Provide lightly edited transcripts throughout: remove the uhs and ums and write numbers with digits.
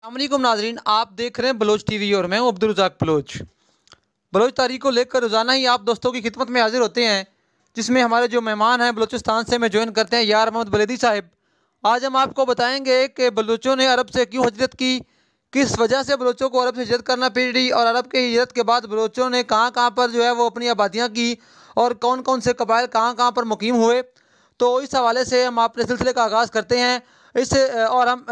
अस्सलामुअलैकुम नाजरीन, आप देख रहे हैं बलोच टीवी और मैं हूं अब्दुल रज़ाक बलोच। बलोच तारीख को लेकर रोज़ाना ही आप दोस्तों की खिदमत में हाजिर होते हैं, जिसमें हमारे जो मेहमान हैं बलूचिस्तान से हमें ज्वाइन करते हैं यार मोहम्मद बलेदी साहब। आज हम आपको बताएंगे कि बलूचों ने अरब से क्यों हिजरत की, किस वजह से बलूचों को अरब से हिजरत करना पड़ी और अरब के हिजरत के बाद बलूचों ने कहाँ कहाँ पर जो है वो अपनी आबादियाँ की और कौन कौन से कबाइल कहाँ कहाँ पर मुकीम हुए। तो इस हवाले से हम अपने सिलसिले का आगाज़ करते हैं। और हम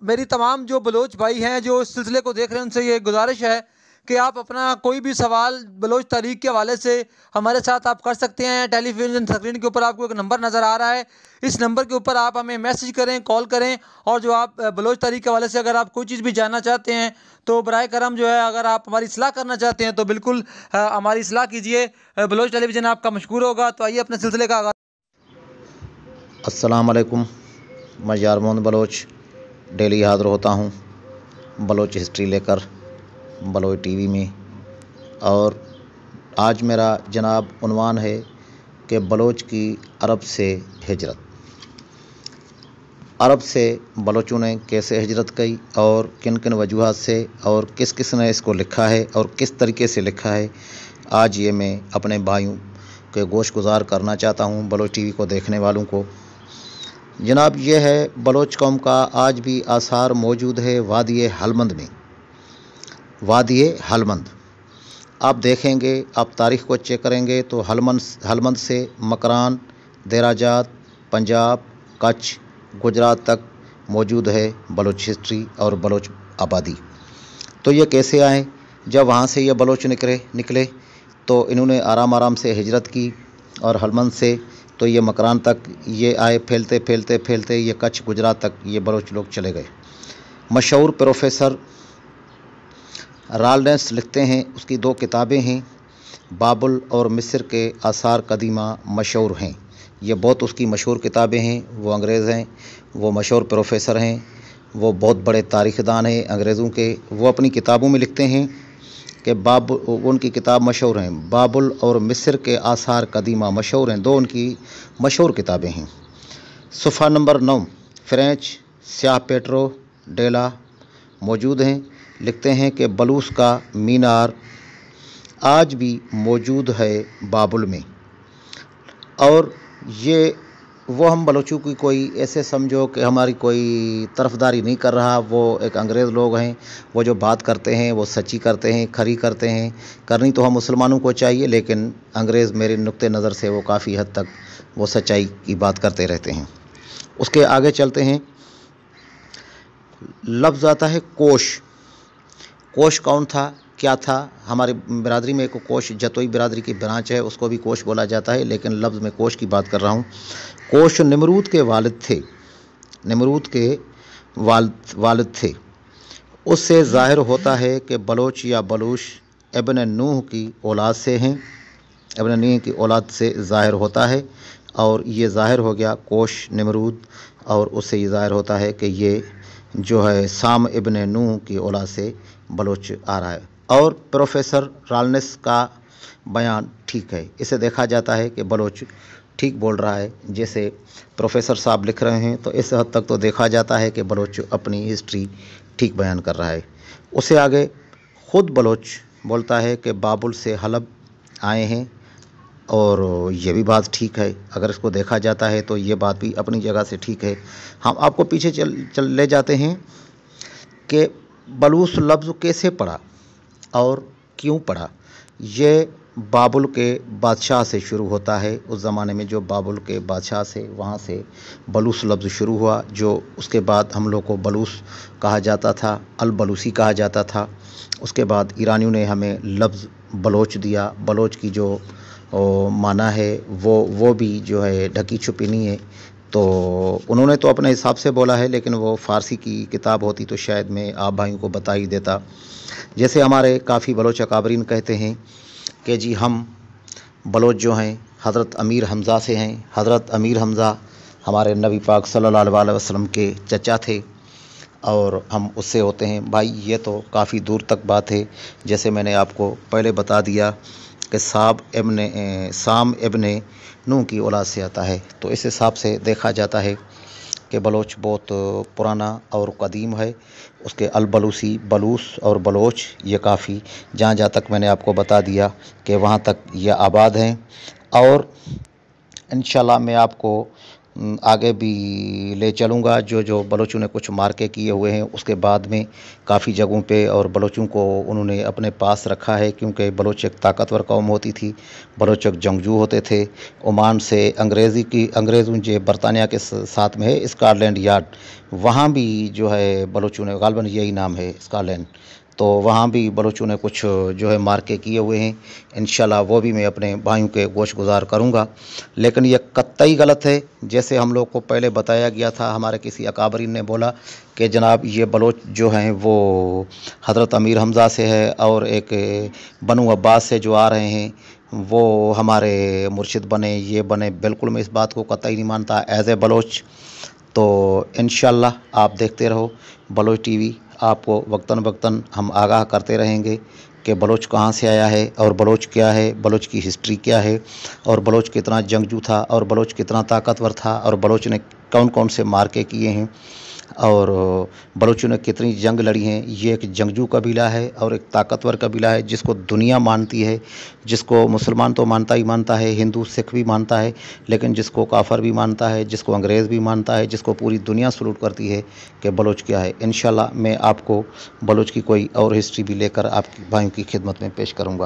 मेरी तमाम जो बलोच भाई हैं जो इस सिलसिले को देख रहे हैं उनसे ये गुजारिश है कि आप अपना कोई भी सवाल बलोच तारीख के हवाले से हमारे साथ आप कर सकते हैं। टेलीविज़न स्क्रीन के ऊपर आपको एक नंबर नज़र आ रहा है, इस नंबर के ऊपर आप हमें मैसेज करें, कॉल करें। और जो आप बलोच तारीख के हवाले से अगर आप कोई चीज़ भी जानना चाहते हैं तो बराए करम जो है अगर आप हमारी इस्लाह करना चाहते हैं तो बिल्कुल हमारी इस्लाह कीजिए। बलोच टेलीविज़न आपका मशहूर होगा। तो आइए अपने सिलसिले का आगाज़। अस्सलाम वालेकुम, मैं यार मोहम्मद बलोच डेली हाज़िर होता हूँ बलोच हिस्ट्री लेकर बलोच टीवी में। और आज मेरा जनाब उन्वान है कि बलोच की अरब से हिजरत। अरब से बलोचों ने कैसे हिजरत की और किन किन वजूहात से और किस किस ने इसको लिखा है और किस तरीके से लिखा है, आज ये मैं अपने भाइयों के गोश गुजार करना चाहता हूँ, बलोच टीवी को देखने वालों को। जनाब ये है बलोच कौम का आज भी आसार मौजूद है वादी हलमंद में। वादी हलमंद आप देखेंगे, आप तारीख़ को चेक करेंगे तो हलमंद से मकरान, देराजात, पंजाब, कच्छ, गुजरात तक मौजूद है बलोच हिस्ट्री और बलोच आबादी। तो ये कैसे आए? जब वहाँ से ये बलोच निकले तो इन्होंने आराम आराम से हिजरत की और हलमंद से तो ये मकरान तक ये आए, फैलते फैलते फैलते ये कच्छ गुजरात तक ये बलोच लोग चले गए। मशहूर प्रोफेसर रालनेस लिखते हैं, उसकी 2 किताबें हैं, बाबुल और मिस्र के आसार कदीमा मशहूर हैं। ये बहुत उसकी मशहूर किताबें हैं। वो अंग्रेज़ हैं, वो मशहूर प्रोफेसर हैं, वो बहुत बड़े तारीख़दान हैं अंग्रेज़ों के। वो अपनी किताबों में लिखते हैं कि उनकी किताब मशहूर हैं, बाबुल और मिस्र के आसार कदीमा मशहूर हैं। 2 उनकी मशहूर किताबें हैं। सफ़ा नंबर 9 फ्रेंच स्याह पेट्रो डेला मौजूद हैं। लिखते हैं कि बलूस का मीनार आज भी मौजूद है बाबुल में। और ये वो हम बलोचों की कोई ऐसे समझो कि हमारी कोई तरफदारी नहीं कर रहा, वो एक अंग्रेज़ लोग हैं, वो जो बात करते हैं वो सच्ची करते हैं, खरी करते हैं। करनी तो हम मुसलमानों को चाहिए, लेकिन अंग्रेज़ मेरे नुक्ते नज़र से वो काफ़ी हद तक वो सच्चाई की बात करते रहते हैं। उसके आगे चलते हैं। लफ्ज़ आता है कोश। कोश कौन था, क्या था? हमारी बिरादरी में एक कोश जतोई बिरादरी की ब्रांच है, उसको भी कोश बोला जाता है, लेकिन लफ्ज़ में कोश की बात कर रहा हूँ। कोश निमरूद के वालिद थे, निमरूद के वालिद थे। उससे ज़ाहिर होता है कि बलोच या बलूच इब्न नूह की औलाद से हैं, इब्न नूह की औलाद से ज़ाहिर होता है। और ये ज़ाहिर हो गया कोश निमरूद, और उससे ये ज़ाहिर होता है कि ये जो है साम इब्न नूह की औलाद से बलोच आ रहा है। और प्रोफेसर रालनेस का बयान ठीक है, इसे देखा जाता है कि बलोच ठीक बोल रहा है। जैसे प्रोफेसर साहब लिख रहे हैं तो इस हद तक तो देखा जाता है कि बलोच अपनी हिस्ट्री ठीक बयान कर रहा है। उससे आगे ख़ुद बलोच बोलता है कि बाबुल से हलब आए हैं, और ये भी बात ठीक है। अगर इसको देखा जाता है तो ये बात भी अपनी जगह से ठीक है। हम आपको पीछे चल ले जाते हैं कि बलूस लफ्ज़ कैसे पड़ा और क्यों पड़ा। ये बाबुल के बादशाह से शुरू होता है। उस ज़माने में जो बाबुल के बादशाह से, वहाँ से बलूस लफ्ज़ शुरू हुआ, जो उसके बाद हम लोग को बलूस कहा जाता था, अल बलूसी कहा जाता था। उसके बाद ईरानियों ने हमें लफ्ज़ बलोच दिया। बलोच की जो माना है वो भी जो है ढकी छुपी नहीं है। तो उन्होंने तो अपने हिसाब से बोला है, लेकिन वो फ़ारसी की किताब होती तो शायद मैं आप भाइयों को बता ही देता। जैसे हमारे काफ़ी बलोच अकाबरीन कहते हैं कि जी हम बलोच जो हैं हज़रत अमीर हमज़ा से हैं। हज़रत अमीर हमज़ा हमारे नबी पाक सल्लल्लाहु अलैहि वसल्लम के चचा थे और हम उससे होते हैं। भाई ये तो काफ़ी दूर तक बात है। जैसे मैंने आपको पहले बता दिया कि साम इब्ने नूह की औलाद से आता है। तो इस हिसाब से देखा जाता है कि बलोच बहुत पुराना और कदीम है। उसके अलबलूसी, बलूस और बलोच ये काफ़ी जहाँ जहाँ तक मैंने आपको बता दिया कि वहाँ तक ये आबाद हैं। और इंशाल्लाह मैं आपको आगे भी ले चलूँगा। जो जो बलोचों ने कुछ मार्के किए हुए हैं उसके बाद में काफ़ी जगहों पे और बलोचों को उन्होंने अपने पास रखा है, क्योंकि बलोच एक ताकतवर कौम होती थी। बलोच एक जंगजू होते थे। ओमान से अंग्रेज़ों जो बरतानिया के साथ में है स्कॉटलैंड यार्ड, वहाँ भी जो है बलोचों ने, गालबन यही नाम है स्कॉटलैंड, तो वहाँ भी बलोचों ने कुछ जो है मार्के किए हुए हैं। इंशाल्लाह वो भी मैं अपने भाइयों के गोश गुजार करूँगा। लेकिन ये कतई गलत है। जैसे हम लोग को पहले बताया गया था, हमारे किसी अकाबरीन ने बोला कि जनाब ये बलोच जो हैं वो हज़रत अमीर हमज़ा से है और एक बनु अब्बास से जो आ रहे हैं वो हमारे मुर्शिद बने, ये बने। बिल्कुल मैं इस बात को कतई नहीं मानता एज़ ए बलोच। तो इंशाल्लाह आप देखते रहो बलोच टीवी। आपको वक्तन वक्तन हम आगाह करते रहेंगे कि बलोच कहाँ से आया है और बलोच क्या है, बलोच की हिस्ट्री क्या है, और बलोच कितना जंगजू था और बलोच कितना ताकतवर था, और बलोच ने कौन कौन से मार्के किए हैं, और बलोचों ने कितनी जंग लड़ी हैं। ये एक जंगजू कबीला है और एक ताकतवर कबीला है जिसको दुनिया मानती है, जिसको मुसलमान तो मानता ही मानता है, हिंदू सिख भी मानता है, लेकिन जिसको काफर भी मानता है, जिसको अंग्रेज़ भी मानता है, जिसको पूरी दुनिया सलूट करती है कि बलोच क्या है। इंशाल्लाह मैं आपको बलोच की कोई और हिस्ट्री भी लेकर आपकी भाइयों की खिदमत में पेश करूँगा।